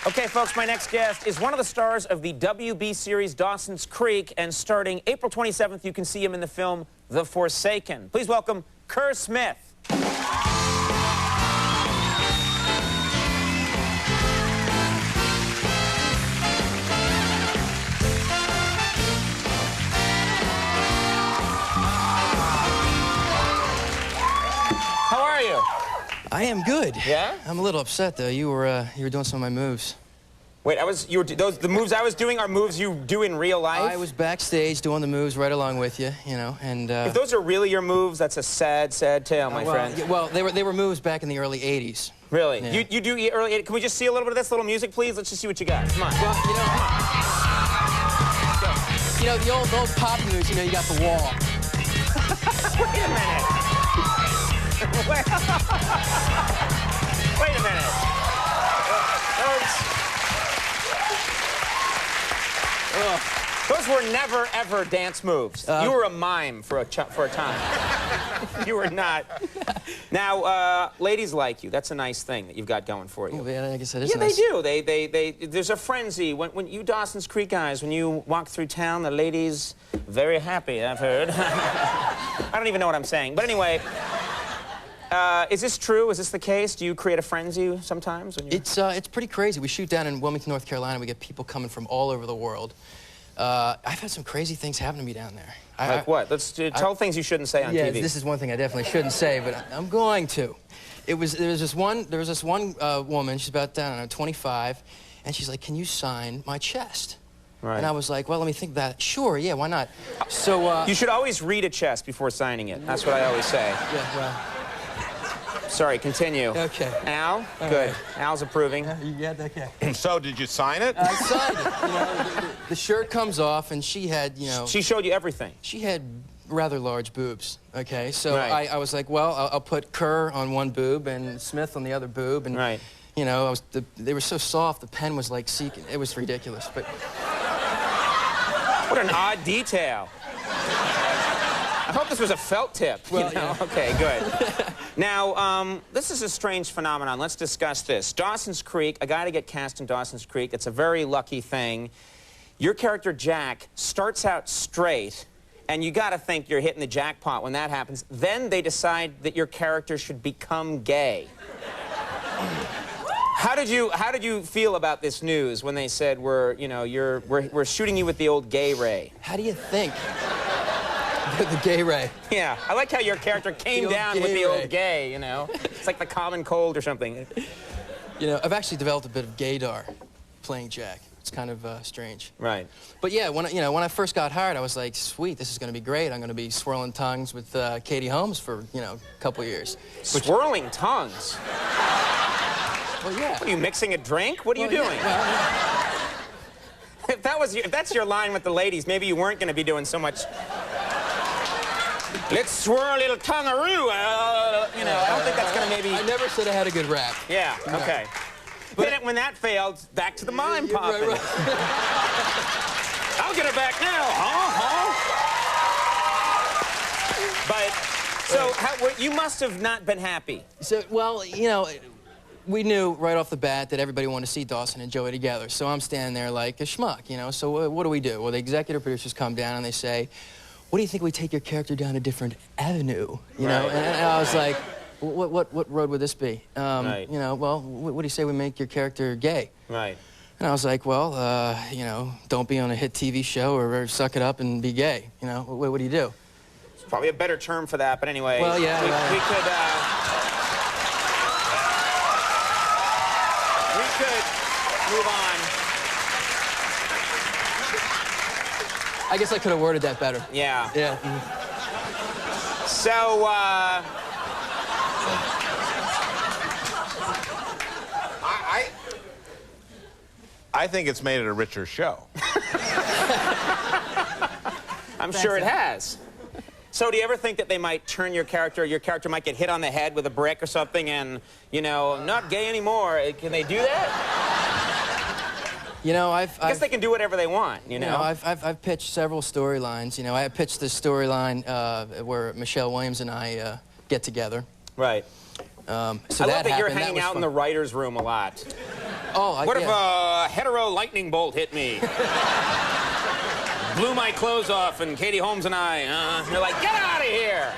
Okay, folks, my next guest is one of the stars of the WB series Dawson's Creek, and starting April 27th, you can see him in the film The Forsaken. Please welcome Kerr Smith. How are you? I am good. Yeah? I'm a little upset though. You were doing some of my moves. Wait, the moves I was doing are moves you do in real life? I was backstage doing the moves right along with you, you know, and if those are really your moves, that's a sad, sad tale, my friend. Yeah, well, they were moves back in the early '80s. Really? Yeah. You do early 80s. Can we just see a little bit of this little music, please? Let's just see what you got. Come on. Well, you know, the old pop moves. You know, you got the wall. Wait a minute. Wait a minute. Those were never, ever dance moves. You were a mime for a time. You were not. Now, ladies like you. That's a nice thing that you've got going for you. Oh, yeah, I guess that is nice. Yeah, they do. There's a frenzy. When you Dawson's Creek guys, when you walk through town, the ladies very happy, I've heard. I don't even know what I'm saying. But anyway, is this true? Is this the case? Do you create a frenzy sometimes? When It's pretty crazy. We shoot down in Wilmington, North Carolina. We get people coming from all over the world. I've had some crazy things happen to me down there. Like what? Let's tell things you shouldn't say on TV. Yeah, this is one thing I definitely shouldn't say, but I'm going to. There was this one woman. She's about, I don't know, 25, and she's like, "Can you sign my chest?" Right. And I was like, "Well, let me think that. Sure, yeah, why not?" So you should always read a chest before signing it. That's what I always say. Yeah, well. Sorry, continue. Okay. Al? All good. right. Al's approving. Yeah, okay. So, did you sign it? I signed it. You know, the shirt comes off, and she had, you know... She showed you everything. She had rather large boobs, okay? So right. I was like, well, I'll put Kerr on one boob and Smith on the other boob, and, right. you know, they were so soft, the pen was like seeking. It was ridiculous, but... What an odd detail. I hope this was a felt tip. Well, you know? yeah. Okay, good. Now, this is a strange phenomenon. Let's discuss this. Dawson's Creek, a guy to get cast in Dawson's Creek, it's a very lucky thing. Your character, Jack, starts out straight, and you got to think you're hitting the jackpot when that happens. Then they decide that your character should become gay. How did you feel about this news when they said we're shooting you with the old gay ray? How do you think? The gay ray. Yeah, I like how your character came down with the old gay, you know? It's like the common cold or something. You know, I've actually developed a bit of gaydar playing Jack. It's kind of strange. Right. But yeah, when I first got hired, I was like, sweet, this is going to be great. I'm going to be swirling tongues with Katie Holmes for, you know, a couple years. Swirling tongues? Well, yeah. What, are you mixing a drink? What are you doing? Yeah. Well, If that's your line with the ladies, maybe you weren't going to be doing so much... Let's swirl a little tongaroo. You know, I don't think that's going to maybe... I never said I had a good rap. Yeah, No. okay. But when that failed, back to the mime popping. Right. I'll get it back now. But, so, you must have not been happy. So, well, you know, we knew right off the bat that everybody wanted to see Dawson and Joey together. So I'm standing there like a schmuck, you know. So what do we do? Well, the executive producers come down and they say, what do you think we take your character down a different avenue? You know, and I was like, what road would this be? Right. You know, well, what do you say we make your character gay? Right. And I was like, well, you know, don't be on a hit TV show or suck it up and be gay. You know, what do you do? There's probably a better term for that, but anyway. Well, yeah. We could move on. I guess I could have worded that better. Yeah. Yeah. So, I think it's made it a richer show. I'm sure it has. So do you ever think that they might turn your character might get hit on the head with a brick or something and, you know, not gay anymore? Can they do that? You know, I guess they can do whatever they want, you know? I've pitched several storylines. You know, I pitched this storyline where Michelle Williams and I get together. Right. So I love that you're hanging out in the writer's room a lot. What if yeah. a hetero lightning bolt hit me? Blew my clothes off, and Katie Holmes and I, they're like, get out of here!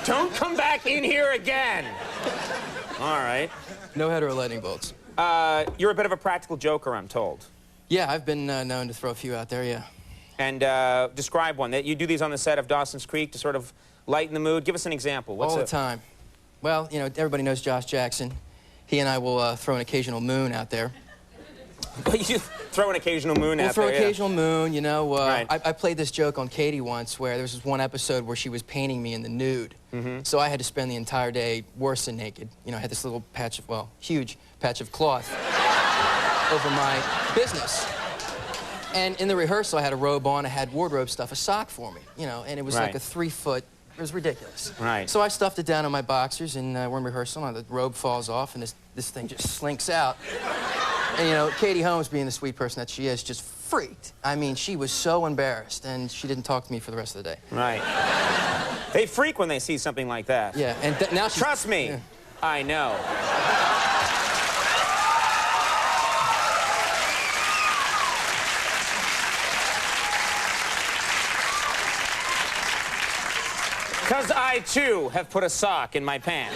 Don't come back in here again! All right. No hetero lightning bolts. You're a bit of a practical joker, I'm told. Yeah, I've been known to throw a few out there, yeah. And describe one. You do these on the set of Dawson's Creek to sort of lighten the mood. Give us an example. All the time. Well, you know, everybody knows Josh Jackson. He and I will throw an occasional moon out there. You throw an occasional moon out there. We'll throw occasional moon, you know. Right. I played this joke on Katie once where there was this one episode where she was painting me in the nude. So I had to spend the entire day worse than naked. You know, I had this little patch of, well, huge patch of cloth over my business. And in the rehearsal, I had a robe on, I had wardrobe stuff, a sock for me, you know, and it was like a 3-foot, it was ridiculous. Right. So I stuffed it down on my boxers, and we're in rehearsal, and the robe falls off, and this thing just slinks out. And, you know, Katie Holmes, being the sweet person that she is, just freaked. I mean, she was so embarrassed, and she didn't talk to me for the rest of the day. Right. They freak when they see something like that. Yeah, and now she's... Trust me, yeah. I know. Because I, too, have put a sock in my pants.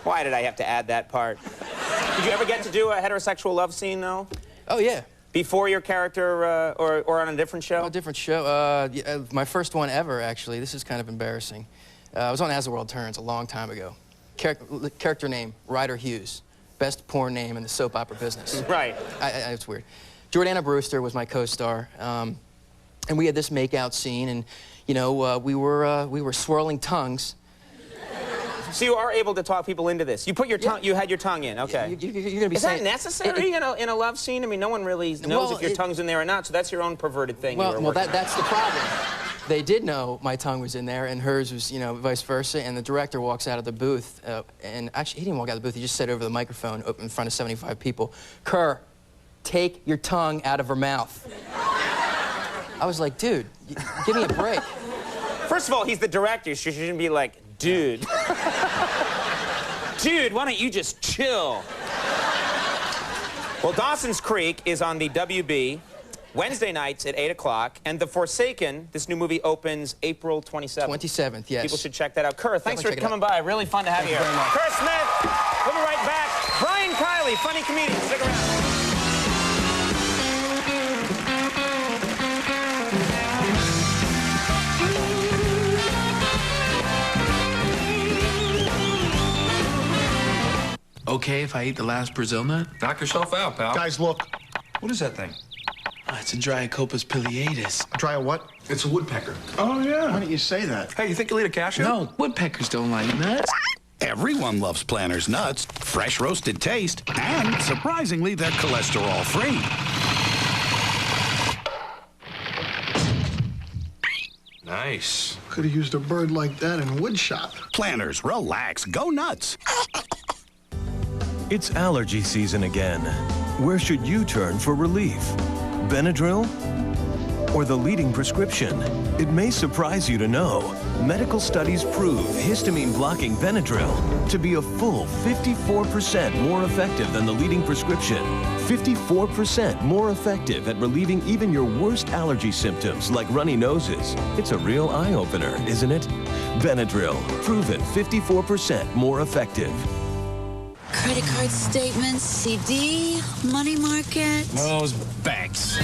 Why did I have to add that part? Did you ever get to do a heterosexual love scene, though? Oh, yeah. Before your character, or on a different show? A different show. My first one ever, actually. This is kind of embarrassing. I was on As the World Turns a long time ago. Character name, Ryder Hughes. Best porn name in the soap opera business. Right. It's weird. Jordana Brewster was my co-star, and we had this make-out scene, and, you know, we were swirling tongues. So you are able to talk people into this. You put your tongue. You had your tongue in. Okay. You're gonna be Is saying, that necessary in a love scene? I mean, no one really knows if your tongue's in there or not. So that's your own perverted thing. Well, that's the problem. They did know my tongue was in there, and hers was, you know, vice versa. And the director walks out of the booth, and actually, he didn't walk out of the booth. He just said over the microphone in front of 75 people, "Kerr, take your tongue out of her mouth." I was like, dude, give me a break. First of all, he's the director. So you shouldn't be like, dude. Dude, why don't you just chill? Well, Dawson's Creek is on the WB Wednesday nights at 8 o'clock, and The Forsaken, this new movie, opens April 27th. 27th, yes. People should check that out. Kerr, thanks for coming by. Really fun to have you here. Very much. Kerr Smith, we'll be right back. Brian Kiley, funny comedian. Stick around. Okay if I eat the last Brazil nut? Knock yourself out, pal. Guys, look. What is that thing? Oh, it's a Dryacopus pileatus. Try a what? It's a woodpecker. Oh, yeah. Why don't you say that? Hey, you think you'll eat a cashew? No, woodpeckers don't like nuts. Everyone loves Planters nuts. Fresh roasted taste. And, surprisingly, they're cholesterol-free. Nice. Could have used a bird like that in wood shop. Planters, relax, go nuts. It's allergy season again. Where should you turn for relief? Benadryl? Or the leading prescription? It may surprise you to know, medical studies prove histamine-blocking Benadryl to be a full 54% more effective than the leading prescription. 54% more effective at relieving even your worst allergy symptoms like runny noses. It's a real eye-opener, isn't it? Benadryl, proven 54% more effective. Credit card statements, CD, money market. Those banks.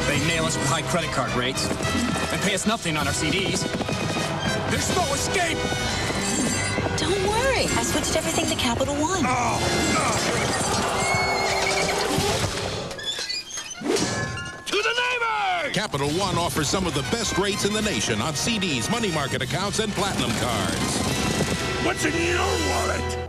They nail us with high credit card rates and pay us nothing on our CDs. There's no escape! Don't worry. I switched everything to Capital One. To the neighbor! Capital One offers some of the best rates in the nation on CDs, money market accounts, and platinum cards. What's in your wallet?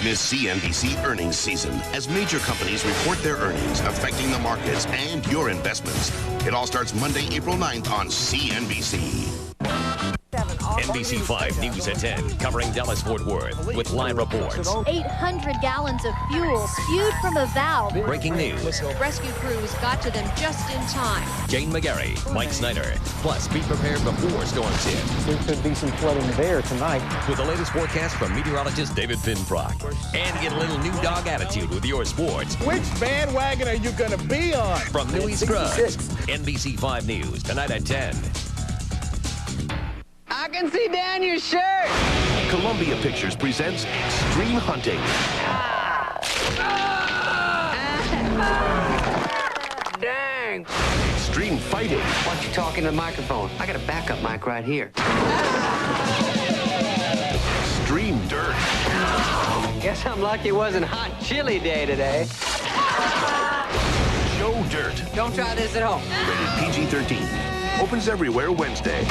miss CNBC earnings season as major companies report their earnings affecting the markets and your investments. It all starts Monday, April 9th on CNBC. NBC5 News at 10, covering Dallas-Fort Worth with live reports. 800 gallons of fuel spewed from a valve. Breaking news. Rescue crews got to them just in time. Jane McGarry, Mike Snyder. Plus, be prepared before storms hit. There could be some flooding there tonight. With the latest forecast from meteorologist David Finfrock. And get a little new dog attitude with your sports. Which bandwagon are you going to be on? From Louis Scruggs. NBC5 News, tonight at 10. I can see down your shirt. Columbia Pictures presents Extreme Hunting. Dang. Extreme Fighting. Why don't you talk into the microphone? I got a backup mic right here. Extreme Dirt. Guess I'm lucky it wasn't hot chili day today. Show Dirt. Don't try this at home. Rated PG-13. Opens everywhere Wednesday.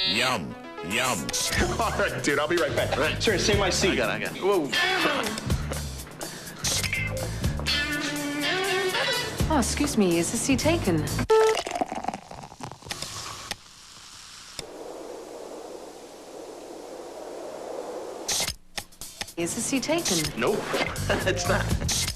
Yum. Yum. All right, dude, I'll be right back. Right. Sir, save my seat. I got it. Whoa. Oh, excuse me, is the seat taken? Is the seat taken? Nope, it's not.